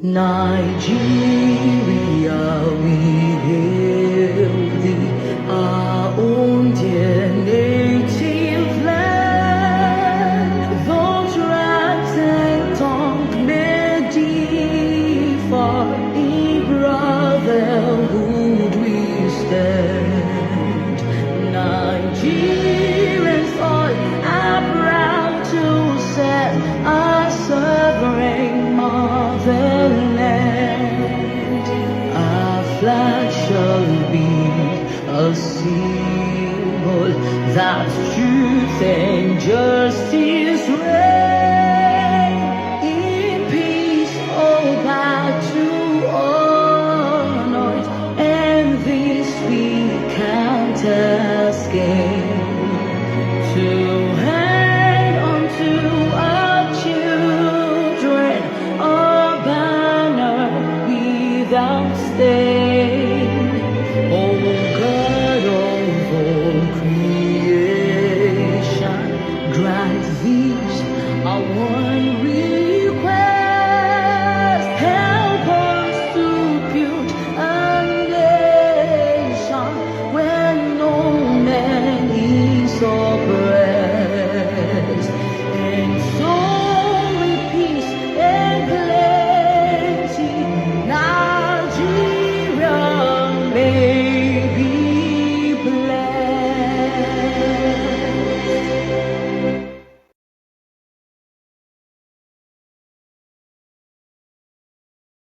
Nigeria, we hail thee, our own dear native land. Though tribes and tongue may differ, in brotherhood we stand. Nigerians all are proud to serve our sovereign motherland. Our flag shall be a symbol that truth and justice reign. In peace, all back to honor, and this we count as gain. To hand unto our children a banner without stain. O God of all creation, grant these our